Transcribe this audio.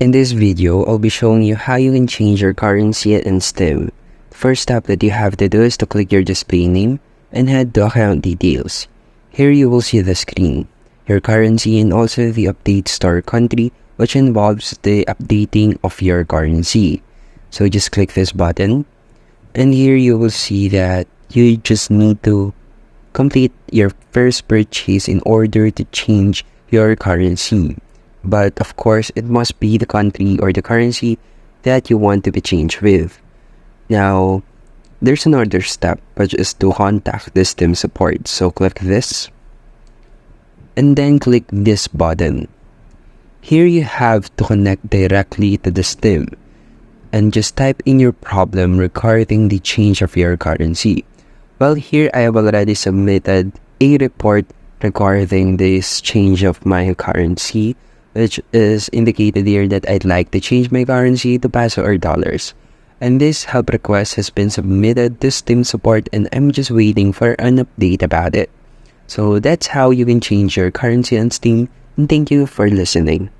In this video, I'll be showing you how you can change your currency in Steam. The first step that you have to do is to click your display name and head to account details. Here you will see the screen, your currency, and also the update store country, which involves the updating of your currency. So just click this button, and here you will see that you just need to complete your first purchase in order to change your currency. But of course, it must be the country or the currency that you want to be changed with. Now, there's another step, which is to contact the Steam support. So click this, and then click this button. Here you have to connect directly to the Steam, and just type in your problem regarding the change of your currency. Well, here I have already submitted a report regarding this change of my currency, which is indicated here that I'd like to change my currency to peso or dollars. And this help request has been submitted to Steam support, and I'm just waiting for an update about it. So that's how you can change your currency on Steam, and thank you for listening.